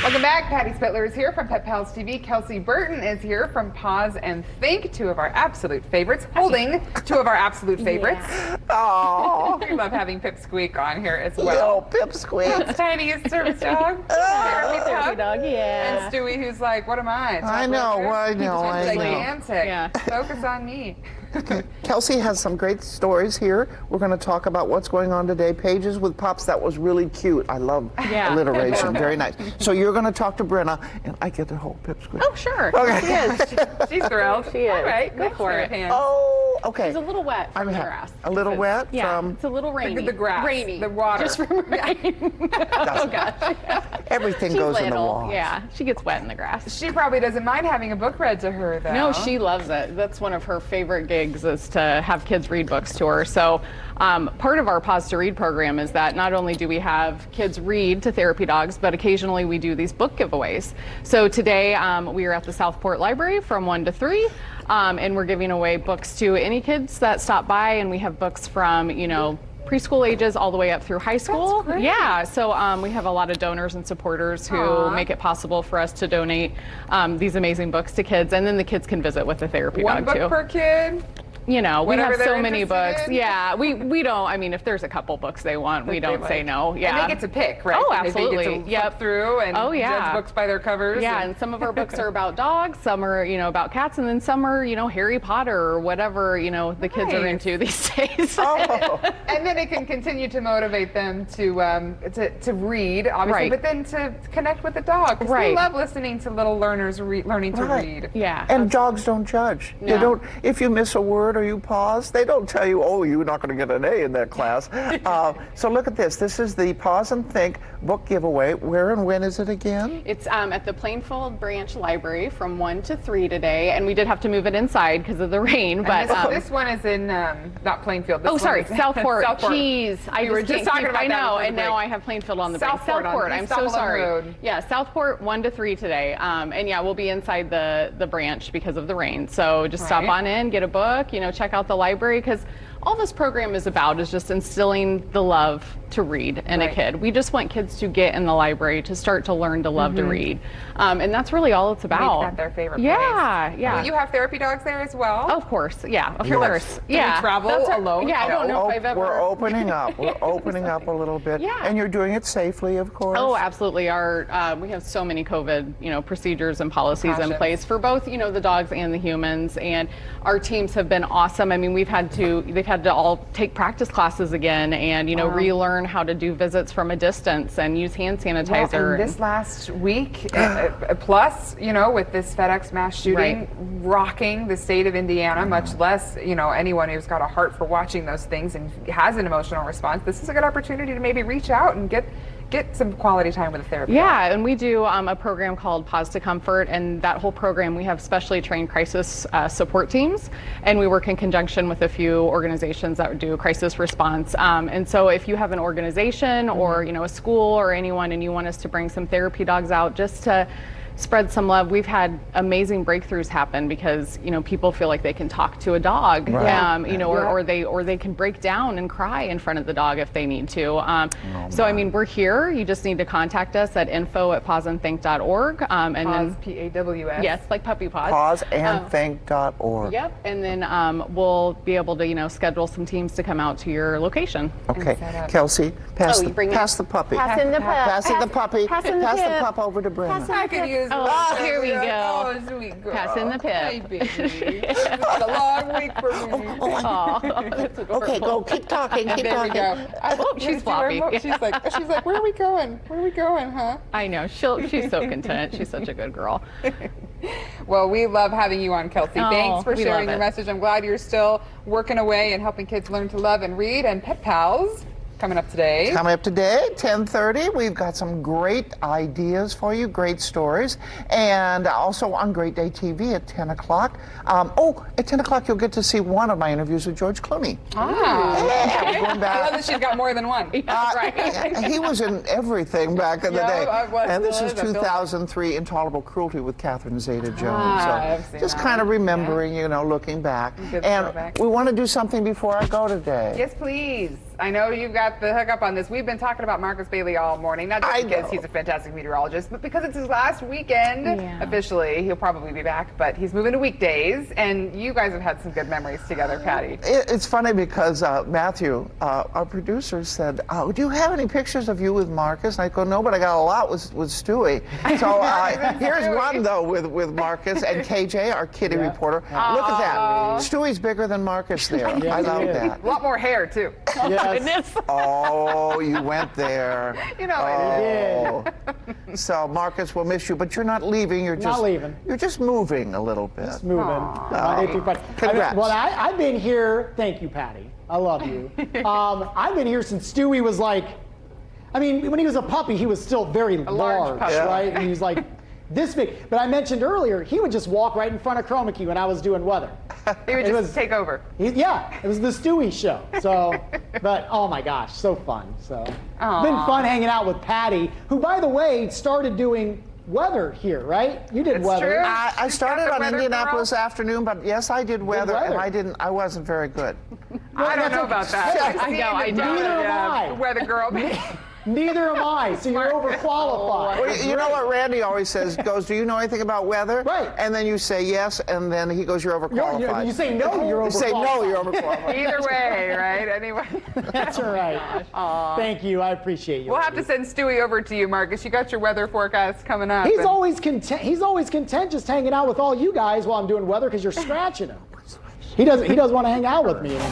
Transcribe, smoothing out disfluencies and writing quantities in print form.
Welcome back. Patty Spittler is here from Pet Pals TV. Kelsey Burton is here from Paws and Think, two of our absolute favorites, holding two of our absolute favorites. Oh, We love having Pipsqueak on here as well. Pipsqueak. Tiniest service dog. Therapy dog, yeah. And Stewie, who's like, what am I? I know. Gigantic. Yeah. Focus on me. Kelsey has some great stories here. We're going to talk about what's going on today. Pages with Pups, that was really cute. I love alliteration. Very nice. So you're going to talk to Brenna, and I get to hold Pipsqueak. Oh, sure. Okay. She is. She's thrilled. She is. All right, Go for it. Oh, okay. She's a little wet from the grass. A little wet Yeah, from it's a little rainy. The grass. Rainy. The water. Just from rain. Oh, gosh. everything She's goes in the little. wash. Yeah, she gets wet in the grass. She probably doesn't mind having a book read to her, though. No, she loves it. That's one of her favorite gigs, is to have kids read books to her. So part of our Pause to Read program is that not only do we have kids read to therapy dogs, but occasionally we do these book giveaways. So today we are at the Southport Library from 1 to 3, and we're giving away books to any kids that stop by, and we have books from, preschool ages all the way up through high school. That's great. Yeah, so we have a lot of donors and supporters who make it possible for us to donate these amazing books to kids, and then the kids can visit with the therapy One dog book too. per kid. We Whatever have they're so many interested books. in. Yeah, we don't. I mean, if there's a couple books they want, we don't say no. Yeah, And they get to pick, right? Oh, And they absolutely. get to flip through and judge books by their covers. Yeah, and some of our books are about dogs, some are, about cats, and then some are, Harry Potter or whatever, the kids are Nice. into these days. Oh, And then it can continue to motivate them to read, obviously, Right. but then to connect with the dog. 'Cause Right. we love listening to little learners learning to Right. read. Yeah. and dogs don't judge. They No. don't. If you miss a word or you pause, they don't tell you, "Oh, you're not going to get an A in that class." So look at this. This is the Pause and Think book giveaway. Where and when is it again? It's at the Plainfield Branch Library from 1 to 3 today, and we did have to move it inside because of the rain. But And this one is in not Plainfield. This oh, one sorry, is Southport. Southport. Jeez, We were just talking about I that know, before the and now break. I have Plainfield on the brain. Southport on I'm East so Avalon sorry. Road. Yeah, Southport 1 to 3 today. And yeah, we'll be inside the branch because of the rain. So just stop Right. on in, get a book, check out the library, because all this program is about is just instilling the love to read in a Right. kid. We just want kids to get in the library to start to learn to love to read. And that's really all it's about. Make that their favorite Yeah, place. yeah. Well, you have therapy dogs there as well? Of course, yeah, of Yes. course. Do you Yeah. travel That's our- alone? Yeah, I don't know if I've ever. We're opening up. We're opening up a little bit. Yeah. And you're doing it safely, of course. Oh, absolutely. Our we have so many COVID, procedures and policies in Precautions. place for both, the dogs and the humans. And our teams have been awesome. I mean, they've had to all take practice classes again, and relearn how to do visits from a distance and use hand sanitizer. Well, and this last week, plus, with this FedEx mass shooting rocking the state of Indiana, much less, anyone who's got a heart for watching those things and has an emotional response, this is a good opportunity to maybe reach out and get some quality time with a therapist. Yeah, and we do a program called Pause to Comfort, and that whole program we have specially trained crisis support teams, and we work in conjunction with a few organizations that do crisis response. And so if you have an organization or a school or anyone, and you want us to bring some therapy dogs out just to spread some love, we've had amazing breakthroughs happen because people feel like they can talk to a dog, Right. or they can break down and cry in front of the dog if they need to. So I mean, we're here. You just need to contact us at info@pawsandthink.org. And Paws, then P-A-W-S. yes, like puppy paws. Pawsandthink.org. Yep, and then we'll be able to schedule some teams to come out to your location. Okay, set up. Kelsey, pass you bring the puppy. Passing the pup. Passing the puppy. Passing the Pass the pip. pup over to Brenda. I could use Oh, here we go. Oh, sweet girl. Passing the pip. Hey, baby. It's been a long week for me. Oh, that's Okay, adorable. go. Keep talking. Keep There we talking. go. Oh, she's floppy. She's like, where are we going? Where are we going, huh? I know. She's so content. She's such a good girl. Well, we love having you on, Kelsey. Oh, Thanks for we sharing love your it. message. I'm glad you're still working away and helping kids learn to love and read. And Pet Pals coming up today. Coming up today, 10:30, we've got some great ideas for you, great stories, and also on Great Day TV at 10 o'clock. At 10 o'clock, you'll get to see one of my interviews with George Clooney. Ah, Yeah, okay. we're going back. I love that she's got more than one. Right. He was in everything back in the Yeah, day. I was And this is good. I feel like- 2003, Intolerable Cruelty with Catherine Zeta-Jones. I've So seen just that kind of one. remembering, looking back. Good And throwback. we want to do something before I go today. Yes, please. I know you've got the hookup on this. We've been talking about Marcus Bailey all morning, not just because he's a fantastic meteorologist, but because it's his last weekend. Officially, he'll probably be back, but he's moving to weekdays, and you guys have had some good memories together, Patty. It's funny because Matthew, our producer, said, "Oh, do you have any pictures of you with Marcus?" And I go, "No, but I got a lot with Stewie." So here's one though with Marcus and KJ, our kitty reporter. Look at that. Stewie's bigger than Marcus there. I love that. A lot more hair too. Goodness. Oh, you went there. You know I did. So Marcus, we'll miss you, but you're not leaving. You're just not leaving. You're just moving a little bit. Just moving. Monday through Friday. Congrats. I've been here. Thank you, Patty. I love you. I've been here since Stewie was like, I mean, when he was a puppy, he was still very large, puppy. right? And he was like this big. But I mentioned earlier, he would just walk right in front of Chroma Key when I was doing weather. He would just take over. Yeah, it was the Stewie show. So, but oh my gosh, so fun. So, it's been Aw. fun hanging out with Patty, who, by the way, started doing weather here, right? You did It's weather. true. I started the on weather Indianapolis Afternoon, but yes, I did weather, and I wasn't very good. I don't know about that. I know, I know. Neither am I. Weather girl. Neither am I, so you're overqualified. Well, you know what Randy always says, goes, "Do you know anything about weather?" Right. And then you say yes, and then he goes, "You're overqualified." You say no, you're overqualified. You say no, you're overqualified. Either way, right? Anyway. That's all right. Thank you, I appreciate you. We'll have to send Stewie over to you, Marcus. You got your weather forecast coming up. He's always content. He's always content just hanging out with all you guys while I'm doing weather because you're scratching him. He doesn't want to hang out with me anymore.